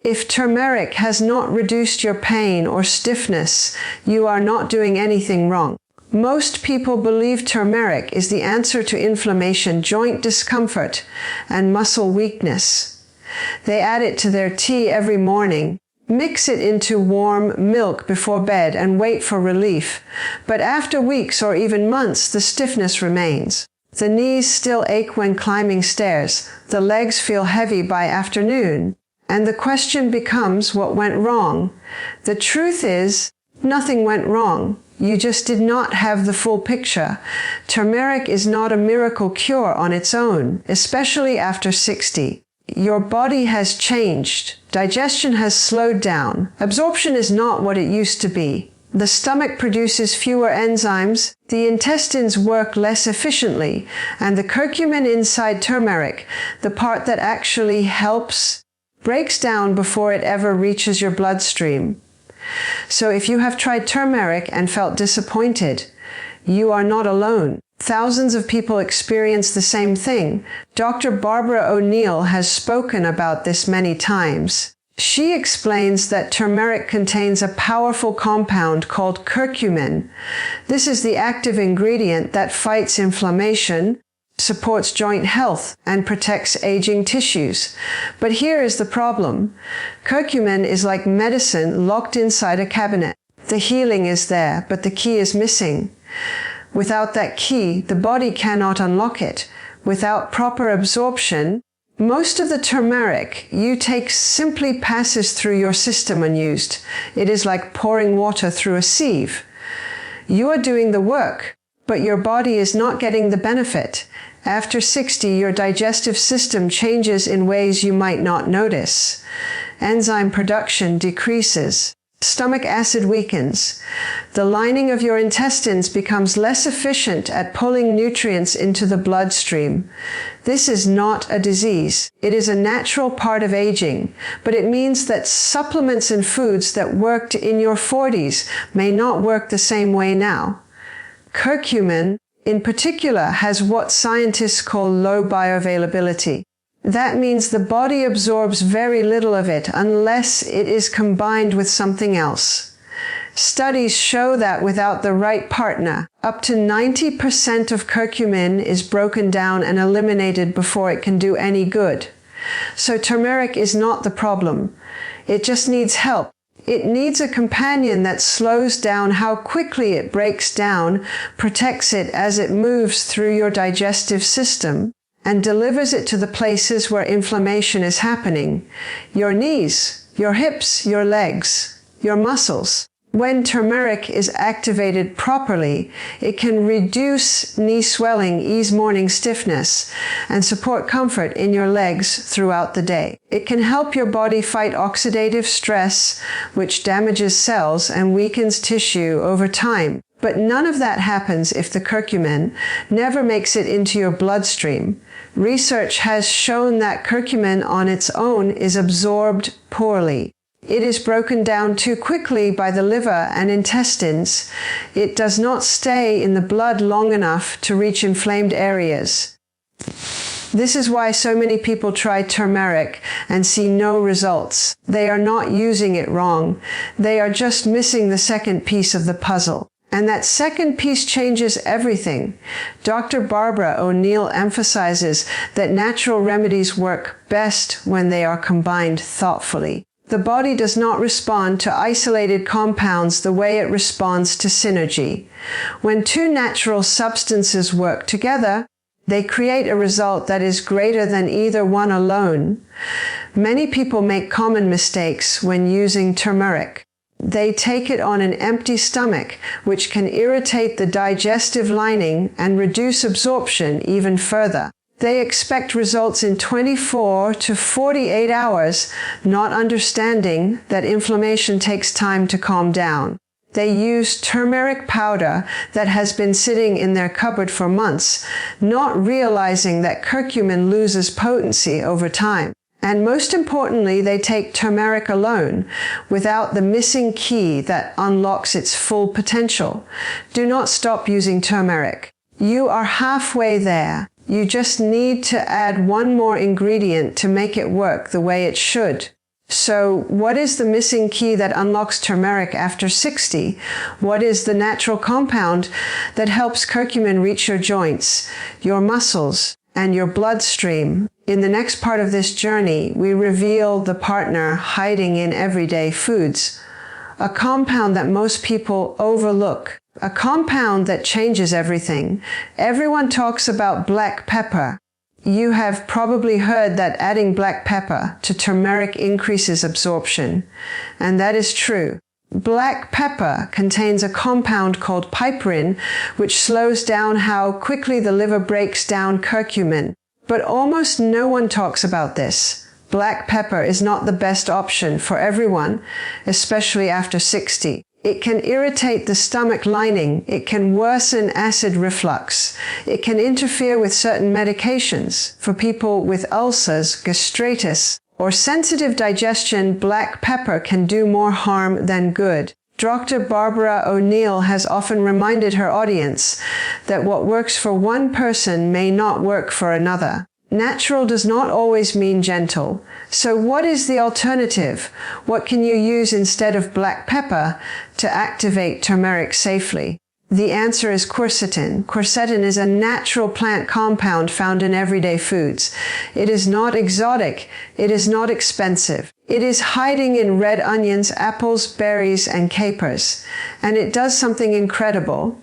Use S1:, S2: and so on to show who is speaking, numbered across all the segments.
S1: If turmeric has not reduced your pain or stiffness, you are not doing anything wrong. Most people believe turmeric is the answer to inflammation, joint discomfort, and muscle weakness. They add it to their tea every morning, mix it into warm milk before bed, and wait for relief. But after weeks or even months, the stiffness remains. The knees still ache when climbing stairs. The legs feel heavy by afternoon. And the question becomes, what went wrong? The truth is, nothing went wrong. You just did not have the full picture. Turmeric is not a miracle cure on its own, especially after 60. Your body has changed. Digestion has slowed down. Absorption is not what it used to be. The stomach produces fewer enzymes, the intestines work less efficiently, and the curcumin inside turmeric, the part that actually helps, breaks down before it ever reaches your bloodstream. So if you have tried turmeric and felt disappointed, you are not alone. Thousands of people experience the same thing. Dr. Barbara O'Neill has spoken about this many times. She explains that turmeric contains a powerful compound called curcumin. This is the active ingredient that fights inflammation, supports joint health, and protects aging tissues. But here is the problem. Curcumin is like medicine locked inside a cabinet. The healing is there, but the key is missing. Without that key, the body cannot unlock it. Without proper absorption, most of the turmeric you take simply passes through your system unused. It is like pouring water through a sieve. You are doing the work, but your body is not getting the benefit. After 60, your digestive system changes in ways you might not notice. Enzyme production decreases. Stomach acid weakens. The lining of your intestines becomes less efficient at pulling nutrients into the bloodstream. This is not a disease. It is a natural part of aging, but it means that supplements and foods that worked in your 40s may not work the same way now. Curcumin, in particular, has what scientists call low bioavailability. That means the body absorbs very little of it unless it is combined with something else. Studies show that without the right partner, up to 90% of curcumin is broken down and eliminated before it can do any good. So turmeric is not the problem. It just needs help. It needs a companion that slows down how quickly it breaks down, protects it as it moves through your digestive system, and delivers it to the places where inflammation is happening. Your knees, your hips, your legs, your muscles. When turmeric is activated properly, it can reduce knee swelling, ease morning stiffness, and support comfort in your legs throughout the day. It can help your body fight oxidative stress, which damages cells and weakens tissue over time. But none of that happens if the curcumin never makes it into your bloodstream. Research has shown that curcumin on its own is absorbed poorly. It is broken down too quickly by the liver and intestines. It does not stay in the blood long enough to reach inflamed areas. This is why so many people try turmeric and see no results. They are not using it wrong. They are just missing the second piece of the puzzle. And that second piece changes everything. Dr. Barbara O'Neill emphasizes that natural remedies work best when they are combined thoughtfully. The body does not respond to isolated compounds the way it responds to synergy. When two natural substances work together, they create a result that is greater than either one alone. Many people make common mistakes when using turmeric. They take it on an empty stomach, which can irritate the digestive lining and reduce absorption even further. They expect results in 24 to 48 hours, not understanding that inflammation takes time to calm down. They use turmeric powder that has been sitting in their cupboard for months, not realizing that curcumin loses potency over time. And most importantly, they take turmeric alone, without the missing key that unlocks its full potential. Do not stop using turmeric. You are halfway there. You just need to add one more ingredient to make it work the way it should. So what is the missing key that unlocks turmeric after 60? What is the natural compound that helps curcumin reach your joints, your muscles, and your bloodstream? In the next part of this journey, we reveal the partner hiding in everyday foods, a compound that most people overlook, a compound that changes everything. Everyone talks about black pepper. You have probably heard that adding black pepper to turmeric increases absorption, and that is true. Black pepper contains a compound called piperine, which slows down how quickly the liver breaks down curcumin. But almost no one talks about this. Black pepper is not the best option for everyone, especially after 60. It can irritate the stomach lining. It can worsen acid reflux. It can interfere with certain medications. For people with ulcers, gastritis, or sensitive digestion, black pepper can do more harm than good. Dr. Barbara O'Neill has often reminded her audience that what works for one person may not work for another. Natural does not always mean gentle. So what is the alternative? What can you use instead of black pepper to activate turmeric safely? The answer is quercetin. Quercetin is a natural plant compound found in everyday foods. It is not exotic. It is not expensive. It is hiding in red onions, apples, berries, and capers. And it does something incredible.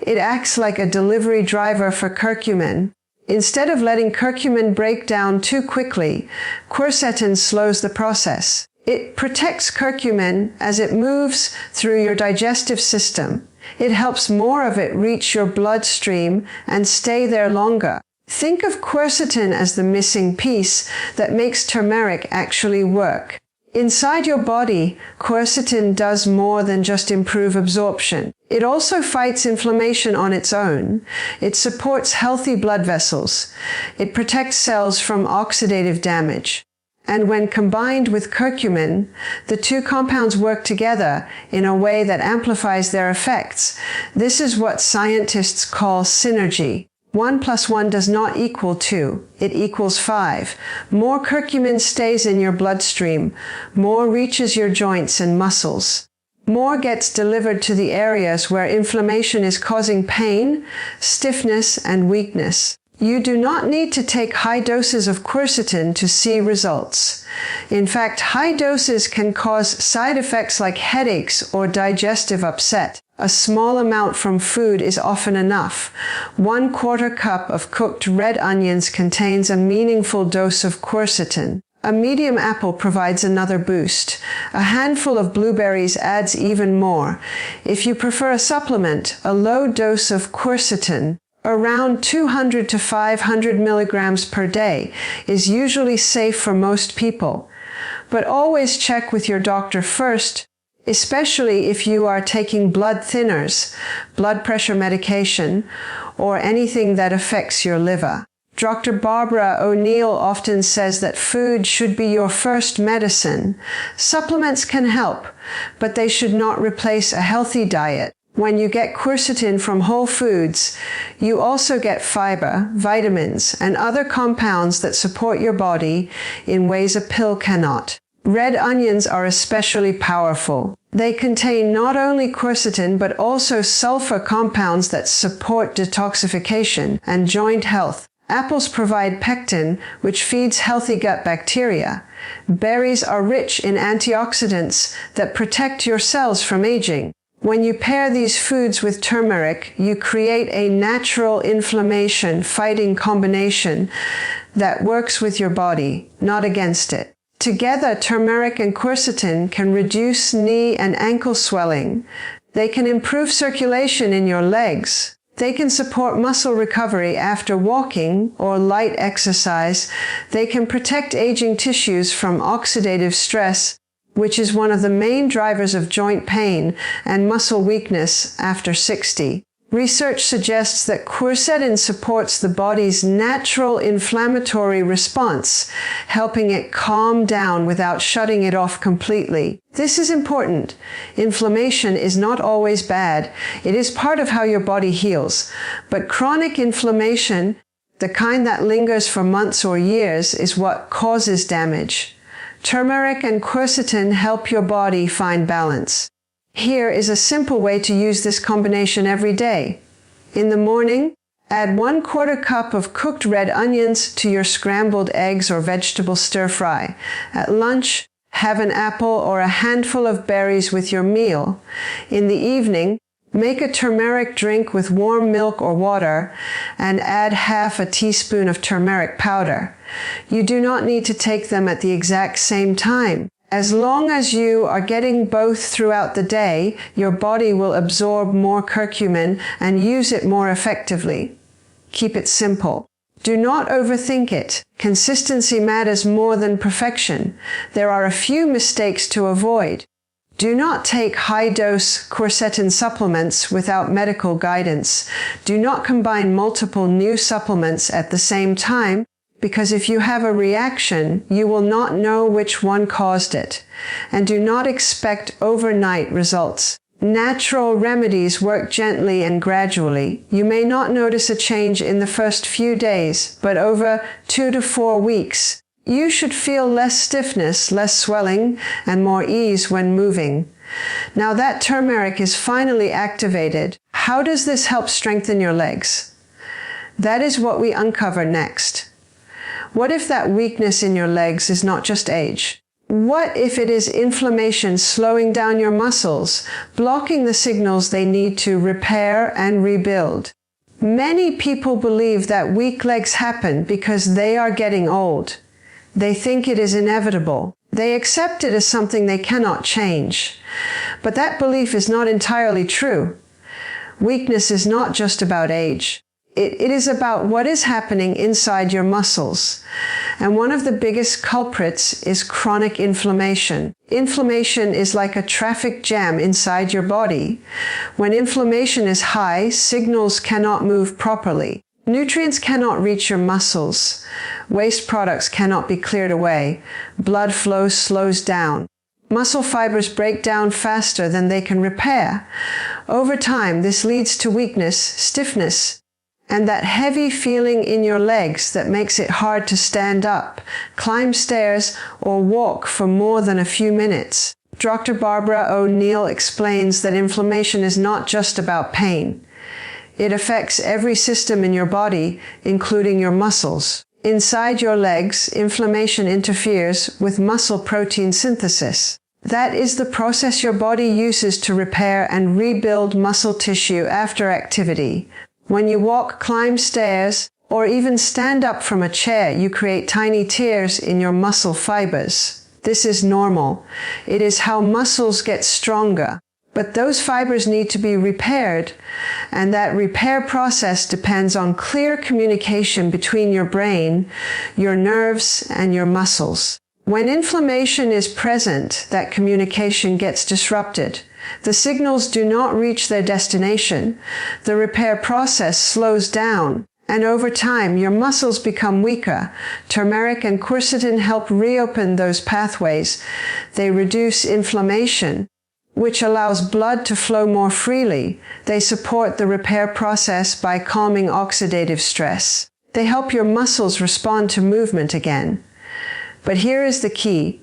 S1: It acts like a delivery driver for curcumin. Instead of letting curcumin break down too quickly, quercetin slows the process. It protects curcumin as it moves through your digestive system. It helps more of it reach your bloodstream and stay there longer. Think of quercetin as the missing piece that makes turmeric actually work. Inside your body, quercetin does more than just improve absorption. It also fights inflammation on its own. It supports healthy blood vessels. It protects cells from oxidative damage. And when combined with curcumin, the two compounds work together in a way that amplifies their effects. This is what scientists call synergy. 1 + 1 does not equal 2. It equals 5. More curcumin stays in your bloodstream. More reaches your joints and muscles. More gets delivered to the areas where inflammation is causing pain, stiffness, and weakness. You do not need to take high doses of quercetin to see results. In fact, high doses can cause side effects like headaches or digestive upset. A small amount from food is often enough. 1/4 cup of cooked red onions contains a meaningful dose of quercetin. A medium apple provides another boost. A handful of blueberries adds even more. If you prefer a supplement, a low dose of quercetin, around 200 to 500 milligrams per day, is usually safe for most people. But always check with your doctor first, especially if you are taking blood thinners, blood pressure medication, or anything that affects your liver. Dr. Barbara O'Neill often says that food should be your first medicine. Supplements can help, but they should not replace a healthy diet. When you get quercetin from whole foods, you also get fiber, vitamins, and other compounds that support your body in ways a pill cannot. Red onions are especially powerful. They contain not only quercetin but also sulfur compounds that support detoxification and joint health. Apples provide pectin, which feeds healthy gut bacteria. Berries are rich in antioxidants that protect your cells from aging. When you pair these foods with turmeric, you create a natural inflammation-fighting combination that works with your body, not against it. Together, turmeric and quercetin can reduce knee and ankle swelling. They can improve circulation in your legs. They can support muscle recovery after walking or light exercise. They can protect aging tissues from oxidative stress, which is one of the main drivers of joint pain and muscle weakness after 60. Research suggests that quercetin supports the body's natural inflammatory response, helping it calm down without shutting it off completely. This is important. Inflammation is not always bad. It is part of how your body heals. But chronic inflammation, the kind that lingers for months or years, is what causes damage. Turmeric and quercetin help your body find balance. Here is a simple way to use this combination every day. In the morning, add 1/4 cup of cooked red onions to your scrambled eggs or vegetable stir-fry. At lunch, have an apple or a handful of berries with your meal. In the evening, make a turmeric drink with warm milk or water and add 1/2 teaspoon of turmeric powder. You do not need to take them at the exact same time. As long as you are getting both throughout the day, your body will absorb more curcumin and use it more effectively. Keep it simple. Do not overthink it. Consistency matters more than perfection. There are a few mistakes to avoid. Do not take high-dose quercetin supplements without medical guidance. Do not combine multiple new supplements at the same time, because if you have a reaction, you will not know which one caused it. And do not expect overnight results. Natural remedies work gently and gradually. You may not notice a change in the first few days, but over 2 to 4 weeks, you should feel less stiffness, less swelling, and more ease when moving. Now that turmeric is finally activated, how does this help strengthen your legs? That is what we uncover next. What if that weakness in your legs is not just age? What if it is inflammation slowing down your muscles, blocking the signals they need to repair and rebuild? Many people believe that weak legs happen because they are getting old. They think it is inevitable. They accept it as something they cannot change. But that belief is not entirely true. Weakness is not just about age. It is about what is happening inside your muscles. And one of the biggest culprits is chronic inflammation. Inflammation is like a traffic jam inside your body. When inflammation is high, signals cannot move properly. Nutrients cannot reach your muscles. Waste products cannot be cleared away. Blood flow slows down. Muscle fibers break down faster than they can repair. Over time, this leads to weakness, stiffness, and that heavy feeling in your legs that makes it hard to stand up, climb stairs, or walk for more than a few minutes. Dr. Barbara O'Neill explains that inflammation is not just about pain. It affects every system in your body, including your muscles. Inside your legs, inflammation interferes with muscle protein synthesis. That is the process your body uses to repair and rebuild muscle tissue after activity. When you walk, climb stairs, or even stand up from a chair, you create tiny tears in your muscle fibers. This is normal. It is how muscles get stronger. But those fibers need to be repaired, and that repair process depends on clear communication between your brain, your nerves, and your muscles. When inflammation is present, that communication gets disrupted. The signals do not reach their destination. The repair process slows down, and over time, your muscles become weaker. Turmeric and quercetin help reopen those pathways. They reduce inflammation, which allows blood to flow more freely. They support the repair process by calming oxidative stress. They help your muscles respond to movement again. But here is the key.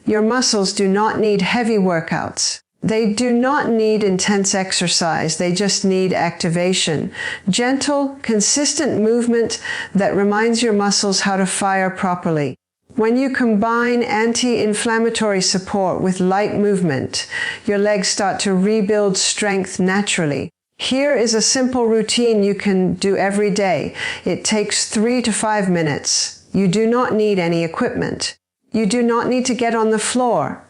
S1: Your muscles do not need heavy workouts. They do not need intense exercise. They just need activation. Gentle, consistent movement that reminds your muscles how to fire properly. When you combine anti-inflammatory support with light movement, your legs start to rebuild strength naturally. Here is a simple routine you can do every day. It takes 3 to 5 minutes. You do not need any equipment. You do not need to get on the floor.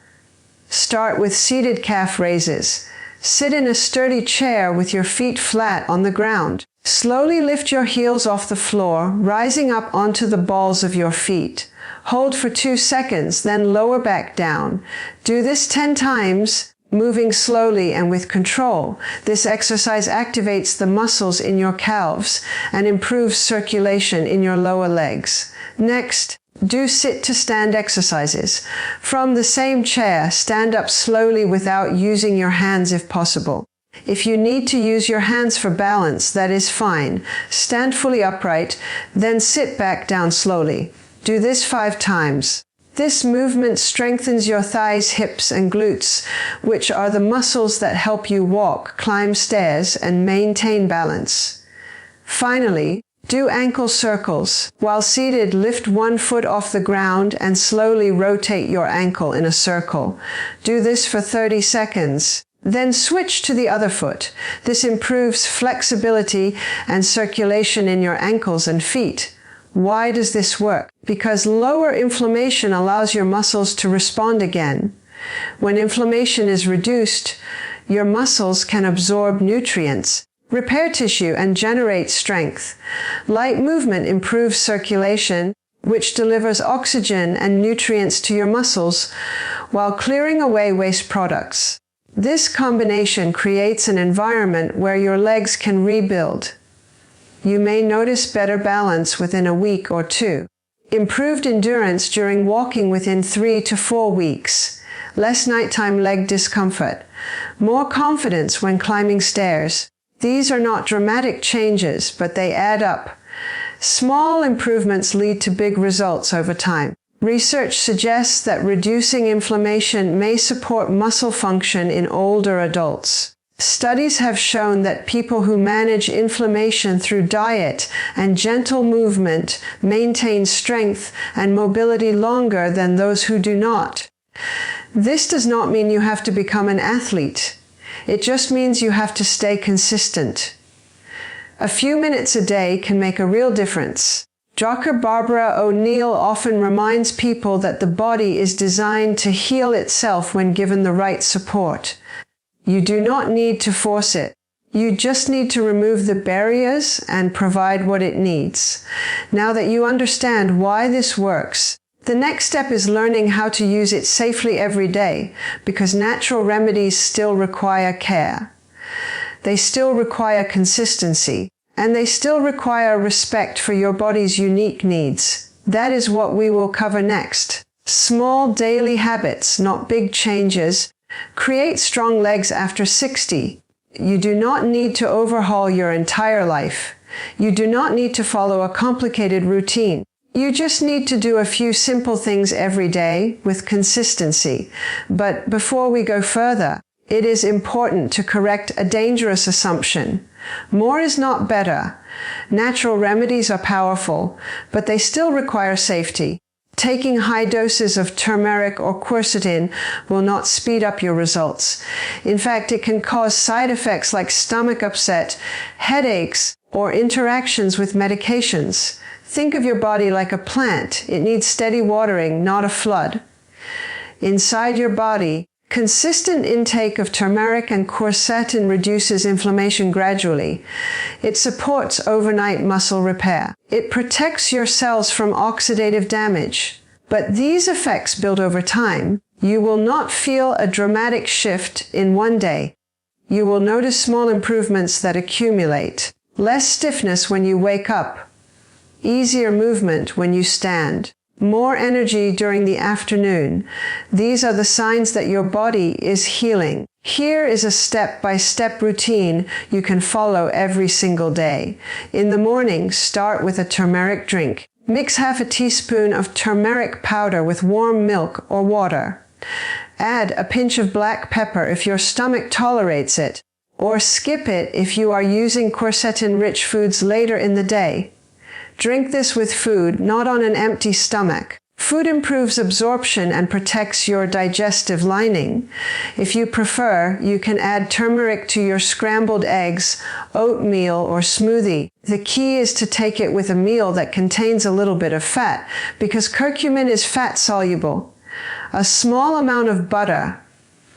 S1: Start with seated calf raises. Sit in a sturdy chair with your feet flat on the ground. Slowly lift your heels off the floor, rising up onto the balls of your feet. Hold for 2 seconds, then lower back down. Do this 10 times, moving slowly and with control. This exercise activates the muscles in your calves and improves circulation in your lower legs. Next, do sit-to-stand exercises. From the same chair, stand up slowly without using your hands if possible. If you need to use your hands for balance, that is fine. Stand fully upright, then sit back down slowly. Do this 5 times. This movement strengthens your thighs, hips, and glutes, which are the muscles that help you walk, climb stairs, and maintain balance. Finally, do ankle circles. While seated, lift one foot off the ground and slowly rotate your ankle in a circle. Do this for 30 seconds. Then switch to the other foot. This improves flexibility and circulation in your ankles and feet. Why does this work? Because lower inflammation allows your muscles to respond again. When inflammation is reduced, your muscles can absorb nutrients, repair tissue, and generate strength. Light movement improves circulation, which delivers oxygen and nutrients to your muscles while clearing away waste products. This combination creates an environment where your legs can rebuild. You may notice better balance within a week or two. Improved endurance during walking within 3 to 4 weeks. Less nighttime leg discomfort. More confidence when climbing stairs. These are not dramatic changes, but they add up. Small improvements lead to big results over time. Research suggests that reducing inflammation may support muscle function in older adults. Studies have shown that people who manage inflammation through diet and gentle movement maintain strength and mobility longer than those who do not. This does not mean you have to become an athlete. It just means you have to stay consistent. A few minutes a day can make a real difference. Dr. Barbara O'Neill often reminds people that the body is designed to heal itself when given the right support. You do not need to force it. You just need to remove the barriers and provide what it needs. Now that you understand why this works, the next step is learning how to use it safely every day, because natural remedies still require care. They still require consistency, and they still require respect for your body's unique needs. That is what we will cover next. Small daily habits, not big changes. Create strong legs after 60. You do not need to overhaul your entire life. You do not need to follow a complicated routine. You just need to do a few simple things every day with consistency. But before we go further, it is important to correct a dangerous assumption. More is not better. Natural remedies are powerful, but they still require safety. Taking high doses of turmeric or quercetin will not speed up your results. In fact, it can cause side effects like stomach upset, headaches, or interactions with medications. Think of your body like a plant. It needs steady watering, not a flood. Inside your body, consistent intake of turmeric and quercetin reduces inflammation gradually. It supports overnight muscle repair. It protects your cells from oxidative damage. But these effects build over time. You will not feel a dramatic shift in one day. You will notice small improvements that accumulate. Less stiffness when you wake up. Easier movement when you stand. More energy during the afternoon. These are the signs that your body is healing. Here is a step-by-step routine you can follow every single day. In the morning, start with a turmeric drink. Mix half a teaspoon of turmeric powder with warm milk or water. Add a pinch of black pepper if your stomach tolerates it, or skip it if you are using quercetin-rich foods later in the day. Drink this with food, not on an empty stomach. Food improves absorption and protects your digestive lining. If you prefer, you can add turmeric to your scrambled eggs, oatmeal, or smoothie. The key is to take it with a meal that contains a little bit of fat, because curcumin is fat-soluble. A small amount of butter,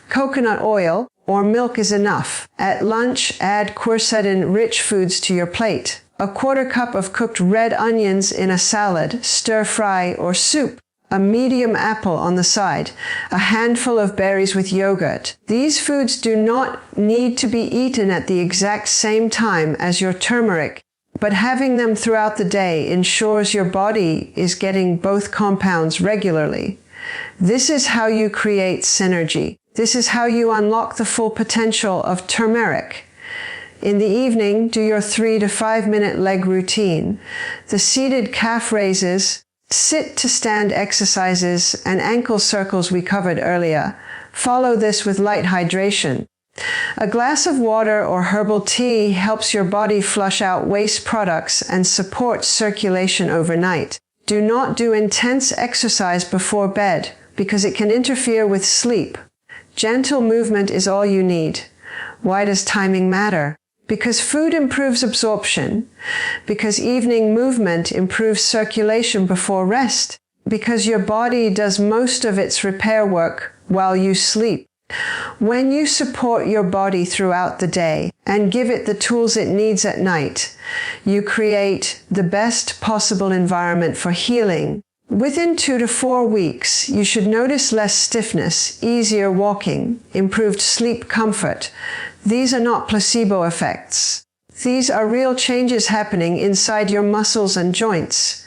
S1: coconut oil, or milk is enough. At lunch, add quercetin-rich foods to your plate. A quarter cup of cooked red onions in a salad, stir fry, or soup. A medium apple on the side. A handful of berries with yogurt. These foods do not need to be eaten at the exact same time as your turmeric, but having them throughout the day ensures your body is getting both compounds regularly. This is how you create synergy. This is how you unlock the full potential of turmeric. In the evening, do your 3 to 5 minute leg routine. The seated calf raises, Sit to stand exercises and ankle circles we covered earlier. Follow this with light hydration. A glass of water or herbal tea helps your body flush out waste products and supports circulation overnight. Do not do intense exercise before bed because it can interfere with sleep. Gentle movement is all you need. Why does timing matter? Because food improves absorption, because evening movement improves circulation before rest, because your body does most of its repair work while you sleep. When you support your body throughout the day and give it the tools it needs at night, you create the best possible environment for healing. Within 2 to 4 weeks, you should notice less stiffness, easier walking, improved sleep comfort. These are not placebo effects. These are real changes happening inside your muscles and joints.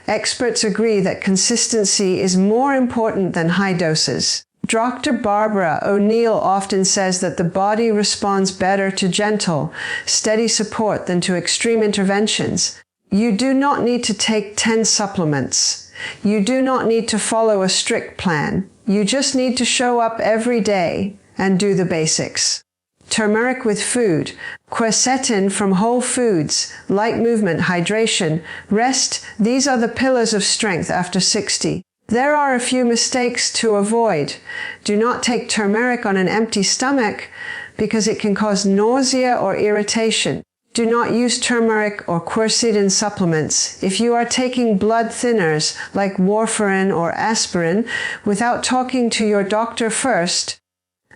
S1: Experts agree that consistency is more important than high doses. Dr. Barbara O'Neill often says that the body responds better to gentle, steady support than to extreme interventions. You do not need to take 10 supplements. You do not need to follow a strict plan. You just need to show up every day and do the basics. Turmeric with food, quercetin from whole foods, light movement, hydration, rest, these are the pillars of strength after 60. There are a few mistakes to avoid. Do not take turmeric on an empty stomach because it can cause nausea or irritation. Do not use turmeric or quercetin supplements if you are taking blood thinners like warfarin or aspirin without talking to your doctor first,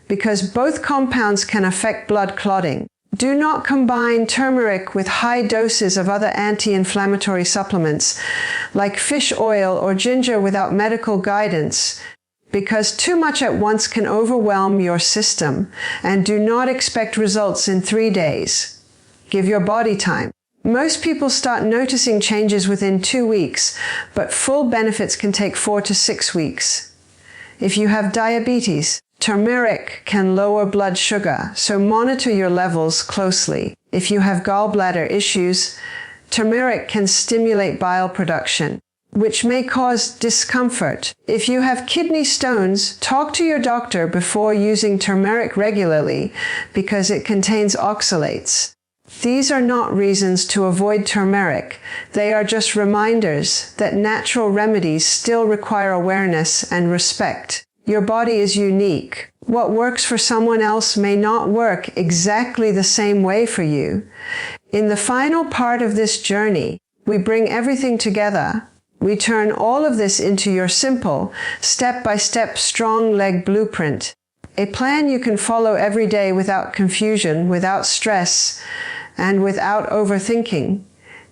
S1: because both compounds can affect blood clotting. Do not combine turmeric with high doses of other anti-inflammatory supplements like fish oil or ginger without medical guidance, because too much at once can overwhelm your system, and do not expect results in 3 days. Give your body time. Most people start noticing changes within 2 weeks, but full benefits can take 4 to 6 weeks. If you have diabetes, turmeric can lower blood sugar, so monitor your levels closely. If you have gallbladder issues, turmeric can stimulate bile production, which may cause discomfort. If you have kidney stones, talk to your doctor before using turmeric regularly because it contains oxalates. These are not reasons to avoid turmeric. They are just reminders that natural remedies still require awareness and respect. Your body is unique. What works for someone else may not work exactly the same way for you. In the final part of this journey, we bring everything together. We turn all of this into your simple, step-by-step strong leg blueprint. A plan you can follow every day without confusion, without stress, and without overthinking.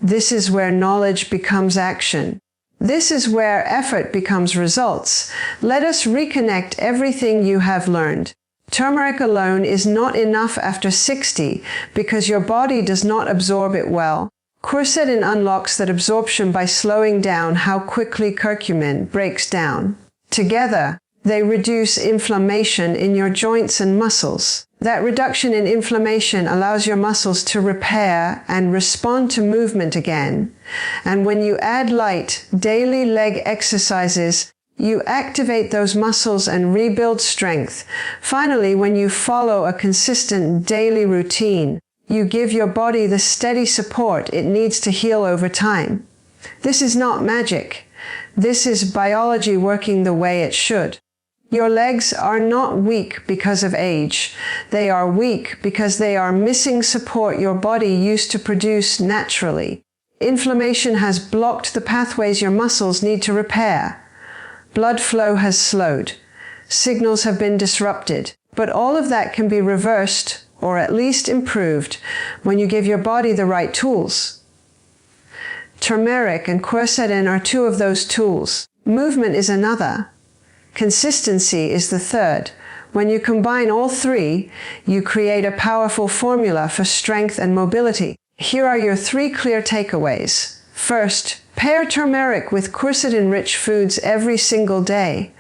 S1: This is where knowledge becomes action. This is where effort becomes results. Let us reconnect everything you have learned. Turmeric alone is not enough after 60 because your body does not absorb it well. Quercetin unlocks that absorption by slowing down how quickly curcumin breaks down. Together, they reduce inflammation in your joints and muscles. That reduction in inflammation allows your muscles to repair and respond to movement again. And when you add light, daily leg exercises, you activate those muscles and rebuild strength. Finally, when you follow a consistent daily routine, you give your body the steady support it needs to heal over time. This is not magic. This is biology working the way it should. Your legs are not weak because of age. They are weak because they are missing support your body used to produce naturally. Inflammation has blocked the pathways your muscles need to repair. Blood flow has slowed. Signals have been disrupted. But all of that can be reversed, or at least improved, when you give your body the right tools. Turmeric and quercetin are 2 of those tools. Movement is another. Consistency is the third. When you combine all 3, you create a powerful formula for strength and mobility. Here are your 3 clear takeaways. First, pair turmeric with quercetin-rich foods every single day.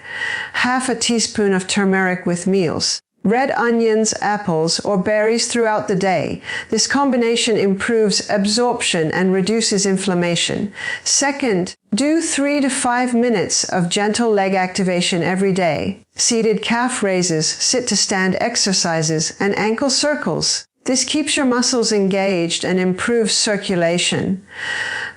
S1: Half a teaspoon of turmeric with meals. red onions, apples, or berries throughout the day. This combination improves absorption and reduces inflammation. Second, do 3 to 5 minutes of gentle leg activation every day. Seated calf raises, sit-to-stand exercises, and ankle circles. This keeps your muscles engaged and improves circulation.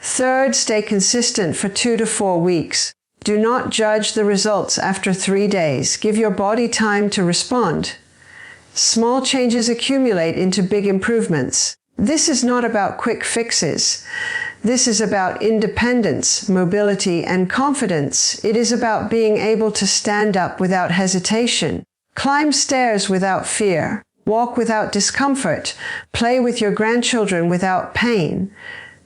S1: Third, stay consistent for 2 to 4 weeks. Do not judge the results after 3 days. Give your body time to respond. Small changes accumulate into big improvements. This is not about quick fixes. This is about independence, mobility, and confidence. It is about being able to stand up without hesitation, climb stairs without fear, walk without discomfort, play with your grandchildren without pain.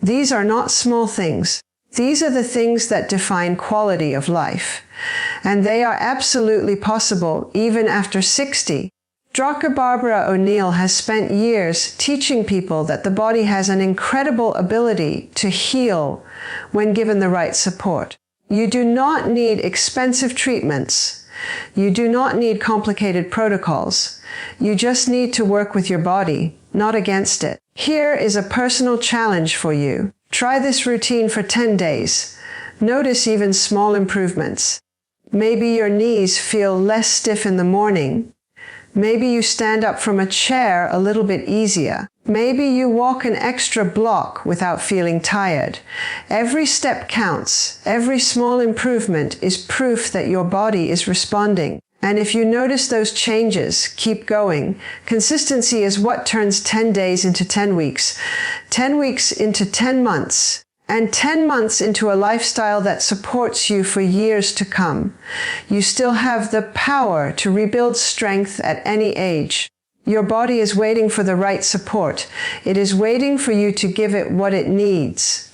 S1: These are not small things. These are the things that define quality of life. And they are absolutely possible even after 60. Dr. Barbara O'Neill has spent years teaching people that the body has an incredible ability to heal when given the right support. You do not need expensive treatments. You do not need complicated protocols. You just need to work with your body, not against it. Here is a personal challenge for you. Try this routine for 10 days. Notice even small improvements. Maybe your knees feel less stiff in the morning. Maybe you stand up from a chair a little bit easier. Maybe you walk an extra block without feeling tired. Every step counts. Every small improvement is proof that your body is responding. And if you notice those changes, keep going. Consistency is what turns 10 days into 10 weeks, 10 weeks into 10 months, and 10 months into a lifestyle that supports you for years to come. You still have the power to rebuild strength at any age. Your body is waiting for the right support. It is waiting for you to give it what it needs.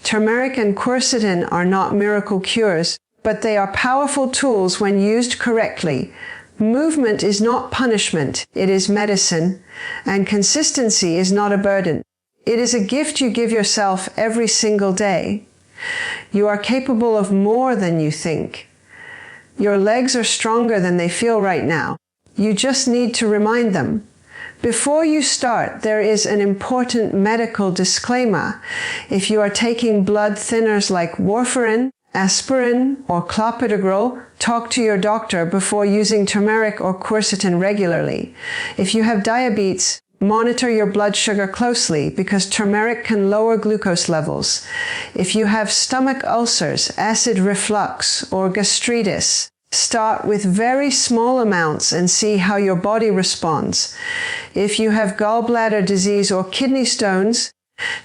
S1: Turmeric and quercetin are not miracle cures, but they are powerful tools when used correctly. Movement is not punishment, it is medicine, and consistency is not a burden. It is a gift you give yourself every single day. You are capable of more than you think. Your legs are stronger than they feel right now. You just need to remind them. Before you start, there is an important medical disclaimer. If you are taking blood thinners like warfarin, aspirin, or clopidogrel, talk to your doctor before using turmeric or quercetin regularly. If you have diabetes, monitor your blood sugar closely because turmeric can lower glucose levels. If you have stomach ulcers, acid reflux, or gastritis, start with very small amounts and see how your body responds. If you have gallbladder disease or kidney stones,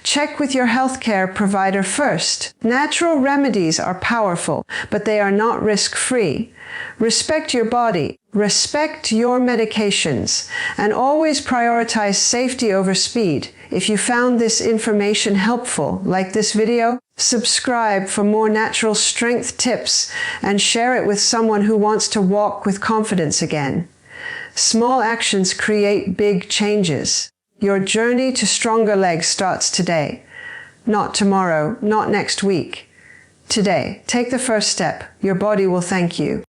S1: check with your healthcare provider first. Natural remedies are powerful, but they are not risk-free. Respect your body, respect your medications, and always prioritize safety over speed. If you found this information helpful, like this video, subscribe for more natural strength tips and share it with someone who wants to walk with confidence again. Small actions create big changes. Your journey to stronger legs starts today. Not tomorrow, not next week. Today, take the first step. Your body will thank you.